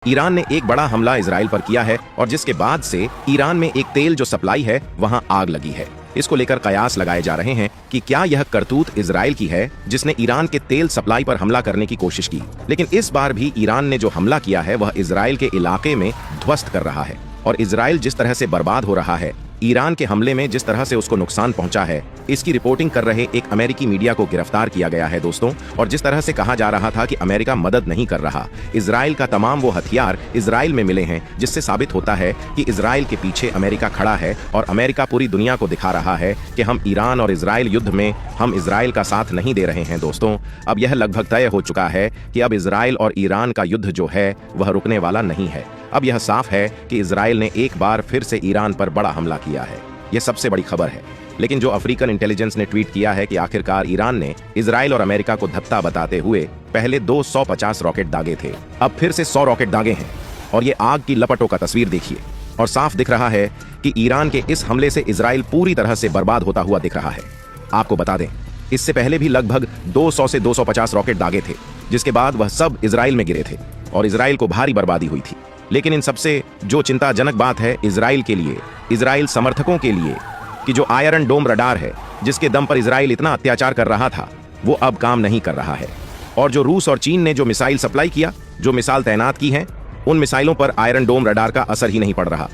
Iran ने एक बड़ा हमला इजराइल पर किया है और जिसके बाद से ईरान में एक तेल जो सप्लाई है वहां आग लगी है। इसको लेकर कयास लगाए जा रहे हैं कि क्या यह करतूत इजराइल की है जिसने ईरान के तेल सप्लाई पर हमला करने की कोशिश की। लेकिन इस बार भी ईरान ने जो हमला किया है वह इजराइल के इलाके में ध्वस्त कर रहा है और इजराइल जिस तरह से बर्बाद हो रहा है, ईरान के हमले में जिस तरह से उसको नुकसान पहुंचा है, इसकी रिपोर्टिंग कर रहे एक अमेरिकी मीडिया को गिरफ्तार किया गया है दोस्तों। और जिस तरह से कहा जा रहा था कि अमेरिका मदद नहीं कर रहा, इजराइल का तमाम वो हथियार इजराइल में मिले हैं, जिससे साबित होता है कि इजराइल के पीछे अमेरिका खड़ा है और अमेरिका पूरी दुनिया को दिखा रहा है कि हम ईरान और इजराइल युद्ध में हम इजराइल का साथ नहीं दे रहे हैं दोस्तों। अब यह लगभग तय हो चुका है कि अब इजराइल और ईरान का युद्ध जो है वह रुकने वाला नहीं है। अब यह साफ है कि इजराइल ने एक बार फिर से ईरान पर बड़ा हमला किया है। यह सबसे बड़ी खबर है। लेकिन जो अफ्रीकन इंटेलिजेंस ने ट्वीट किया है कि आखिरकार ईरान ने इजराइल और अमेरिका को धत्ता बताते हुए पहले 250 रॉकेट दागे थे, अब फिर से 100 रॉकेट दागे हैं। और ये आग की लपटों का तस्वीर देखिए और साफ दिख रहा है कि ईरान के इस हमले से इजराइल पूरी तरह से बर्बाद होता हुआ दिख रहा है। आपको बता दें, इससे पहले भी लगभग 200 से 250 रॉकेट दागे थे, जिसके बाद वह सब इजराइल में गिरे थे और इजराइल को भारी बर्बादी हुई थी। लेकिन इन सबसे जो चिंताजनक बात है इजराइल के लिए, इजराइल समर्थकों के लिए, कि जो आयरन डोम रडार है जिसके दम पर इजराइल इतना अत्याचार कर रहा था, वो अब काम नहीं कर रहा है। और जो रूस और चीन ने जो मिसाइल सप्लाई किया, जो मिसाइल तैनात की हैं, उन मिसाइलों पर आयरन डोम रडार का असर ही नहीं पड़ रहा।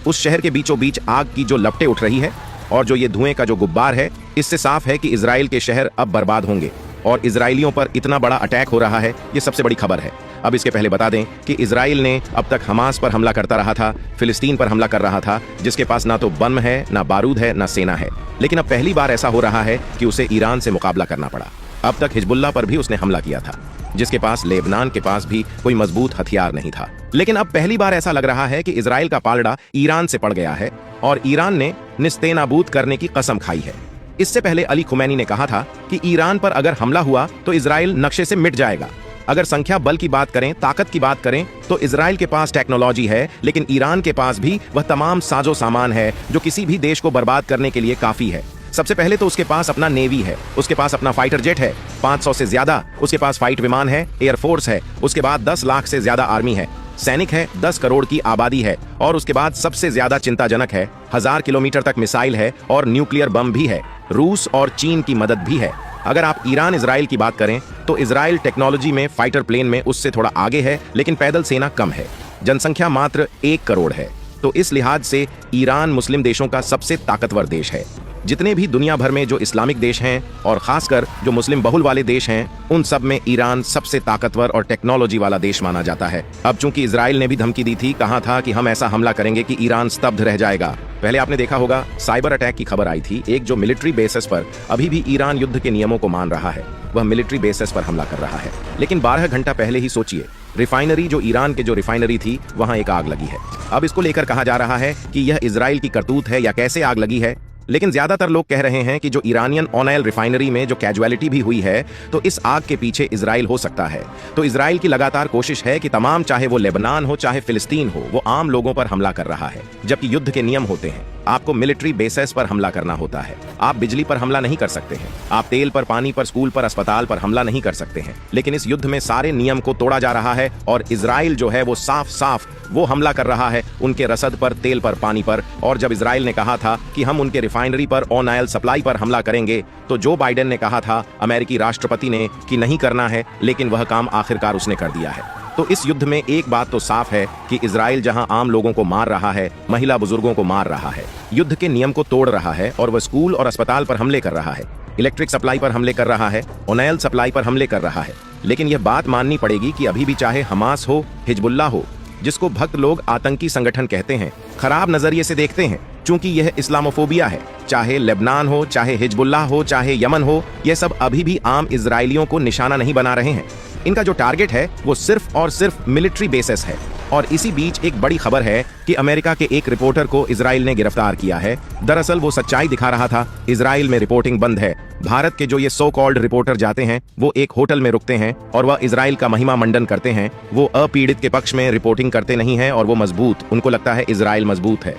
उस शहर के बीचों बीच आग की जो लपटें उठ रही है और जो ये धुएं का जो गुब्बार है, इससे साफ है कि इजराइल के शहर अब बर्बाद होंगे और इजराइलियों पर इतना बड़ा अटैक हो रहा है। ये सबसे बड़ी खबर है। अब इसके पहले बता दें कि इजराइल ने अब तक हमास पर हमला करता रहा था, फिलिस्तीन पर हमला कर रहा था, जिसके पास ना तो बम है, ना बारूद है, ना सेना है। लेकिन अब पहली बार ऐसा हो रहा है कि उसे ईरान से मुकाबला करना पड़ा। अब तक हिजबुल्लाह पर भी उसने हमला किया था, जिसके पास लेबनान के पास भी कोई मजबूत हथियार नहीं था। लेकिन अब पहली बार ऐसा लग रहा है कि इजराइल का पालड़ा ईरान से पड़ गया है और ईरान ने निस्तेनाबूद करने की कसम खाई है। इससे पहले अली खुमैनी ने कहा था कि ईरान पर अगर हमला हुआ तो इजराइल नक्शे से मिट जाएगा। अगर संख्या बल की बात करें, ताकत की बात करें, तो इजराइल के पास टेक्नोलॉजी है, लेकिन ईरान के पास भी वह तमाम साजो सामान है जो किसी भी देश को बर्बाद करने के लिए काफी है। सबसे पहले तो उसके पास अपना नेवी है, उसके पास अपना फाइटर जेट है 500 से ज्यादा, उसके पास फाइट विमान है, एयरफोर्स है, उसके बाद 10 लाख से ज्यादा आर्मी है, सैनिक है, 10 करोड़ की आबादी है, और उसके बाद सबसे ज्यादा चिंताजनक है 1000 किलोमीटर तक मिसाइल है और न्यूक्लियर बम भी है। रूस और चीन की मदद भी है। अगर आप ईरान इजराइल की बात करें तो इजराइल टेक्नोलॉजी में, फाइटर प्लेन में उससे थोड़ा आगे है, लेकिन पैदल सेना कम है। जनसंख्या मात्र 1 करोड़ है। तो इस लिहाज से ईरान मुस्लिम देशों का सबसे ताकतवर देश है। जितने भी दुनिया भर में जो इस्लामिक देश हैं और खासकर जो मुस्लिम बहुल वाले देश हैं, उन सब में ईरान सबसे ताकतवर और टेक्नोलॉजी वाला देश माना जाता है। अब चूंकि इजराइल ने भी धमकी दी थी, कहा था कि हम ऐसा हमला करेंगे कि ईरान स्तब्ध रह जाएगा। पहले आपने देखा होगा साइबर अटैक की खबर आई थी। एक जो मिलिट्री बेसिस पर अभी भी ईरान युद्ध के नियमों को मान रहा है, वह मिलिट्री बेसिस पर हमला कर रहा है। लेकिन 12 घंटा पहले ही सोचिए, रिफाइनरी जो ईरान के जो रिफाइनरी थी, वहां एक आग लगी है। अब इसको लेकर कहा जा रहा है कि यह इजराइल की करतूत है या कैसे आग लगी है। लेकिन ज्यादातर लोग कह रहे हैं कि जो ईरानियन ऑयल रिफाइनरी में जो कैजुअलिटी भी हुई है, तो इस आग के पीछे इजराइल हो सकता है। तो इजराइल की लगातार कोशिश है कि तमाम, चाहे वो लेबनान हो चाहे फिलिस्तीन हो, वो आम लोगों पर हमला कर रहा है, जबकि युद्ध के नियम होते हैं। आपको मिलिट्री बेसिस पर हमला करना होता है। आप बिजली पर हमला नहीं कर सकते हैं, आप तेल पर, पानी पर, स्कूल पर, अस्पताल पर हमला नहीं कर सकते हैं। लेकिन इस युद्ध में सारे नियम को तोड़ा जा रहा है और इजराइल जो है वो साफ साफ वो हमला कर रहा है उनके रसद पर, तेल पर, पानी पर। और जब इजराइल ने कहा था कि हम उनके रिफाइनरी पर, ऑयल सप्लाई पर हमला करेंगे, तो जो बाइडेन ने कहा था, अमेरिकी राष्ट्रपति ने, कि नहीं करना है, लेकिन वह काम आखिरकार उसने कर दिया है। तो इस युद्ध में एक बात तो साफ है कि इजराइल जहां आम लोगों को मार रहा है, महिला बुजुर्गों को मार रहा है, युद्ध के नियम को तोड़ रहा है और वह स्कूल और अस्पताल पर हमले कर रहा है, इलेक्ट्रिक सप्लाई पर हमले कर रहा है, ऑयल सप्लाई पर हमले कर रहा है। लेकिन यह बात माननी पड़ेगी कि अभी भी चाहे हमास हो, हिजबुल्लाह हो, जिसको भक्त लोग आतंकी संगठन कहते हैं, खराब नजरिए से देखते हैं, चूंकि यह इस्लामोफोबिया है। चाहे लेबनान हो, चाहे हिजबुल्लाह हो, चाहे यमन हो, यह सब अभी भी आम इजराइलियों को निशाना नहीं बना रहे हैं। इनका जो टारगेट है वो सिर्फ और सिर्फ मिलिट्री बेसिस है। और इसी बीच एक बड़ी खबर है कि अमेरिका के एक रिपोर्टर को इजराइल ने गिरफ्तार किया है। दरअसल वो सच्चाई दिखा रहा था। इजराइल में रिपोर्टिंग बंद है। भारत के जो ये सो कॉल्ड रिपोर्टर जाते हैं, वो एक होटल में रुकते हैं और वह इजराइल का महिमा मंडन करते हैं। वो अपीड़ित के पक्ष में रिपोर्टिंग करते नहीं है और वो मजबूत, उनको लगता है इजराइल मजबूत है।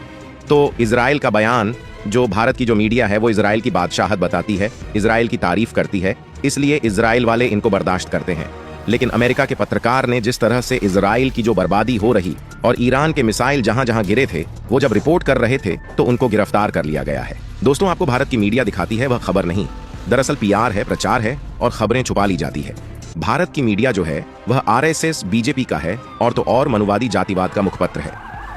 तो इजराइल का बयान, जो भारत की जो मीडिया है वो इजराइल की बादशाहत बताती है, इजराइल की तारीफ करती है, इसलिए इजराइल वाले इनको बर्दाश्त करते हैं। लेकिन अमेरिका के पत्रकार ने जिस तरह से इजराइल की जो बर्बादी हो रही और ईरान के मिसाइल जहां जहां गिरे थे वो जब रिपोर्ट कर रहे थे तो उनको गिरफ्तार कर लिया गया है। दोस्तों, आपको भारत की मीडिया दिखाती है वह खबर नहीं, दरअसल पीआर है, प्रचार है और खबरें छुपा ली जाती है। भारत की मीडिया जो है वह आरएसएस बीजेपी का है और तो और मनुवादी जातिवाद का मुखपत्र है।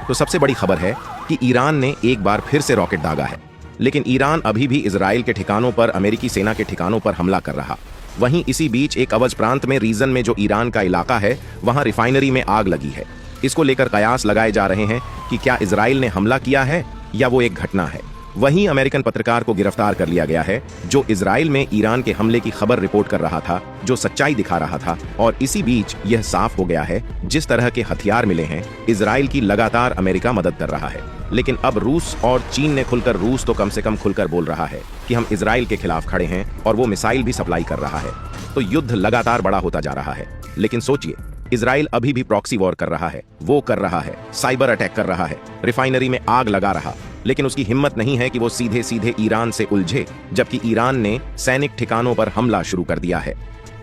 तो सबसे बड़ी खबर है कि ईरान ने एक बार फिर से रॉकेट दागा है, लेकिन ईरान अभी भी इजराइल के ठिकानों पर, अमेरिकी सेना के ठिकानों पर हमला कर रहा। वहीं इसी बीच एक अवज प्रांत में रीजन में जो ईरान का इलाका है वहां रिफाइनरी में आग लगी है। इसको लेकर कयास लगाए जा रहे हैं कि क्या इजराइल ने हमला किया है या वो एक घटना है। वहीं अमेरिकन पत्रकार को गिरफ्तार कर लिया गया है जो इजराइल में ईरान के हमले की खबर रिपोर्ट कर रहा था, जो सच्चाई दिखा रहा था। और इसी बीच यह साफ हो गया है जिस तरह के हथियार मिले हैं इजराइल की लगातार अमेरिका मदद कर रहा है। लेकिन अब रूस और चीन ने खुलकर, रूस तो कम से कम खुलकर बोल रहा है कि हम इजराइल के खिलाफ खड़े हैं और वो मिसाइल भी सप्लाई कर रहा है। तो युद्ध लगातार बड़ा होता जा रहा है। लेकिन सोचिए, इजराइल अभी भी प्रॉक्सी वॉर कर रहा है, वो कर रहा है, साइबर अटैक कर रहा है, रिफाइनरी में आग लगा रहा, लेकिन उसकी हिम्मत नहीं है कि वो सीधे सीधे ईरान से उलझे, जबकि ईरान ने सैनिक ठिकानों पर हमला शुरू कर दिया है।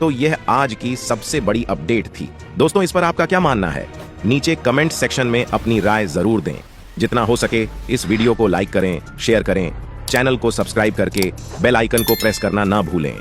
तो यह आज की सबसे बड़ी अपडेट थी। दोस्तों, इस पर आपका क्या मानना है? नीचे कमेंट सेक्शन में अपनी राय जरूर दें। जितना हो सके इस वीडियो को लाइक करें, शेयर करें, चैनल को सब्सक्राइब करके बेल आइकन को प्रेस करना ना भूलें।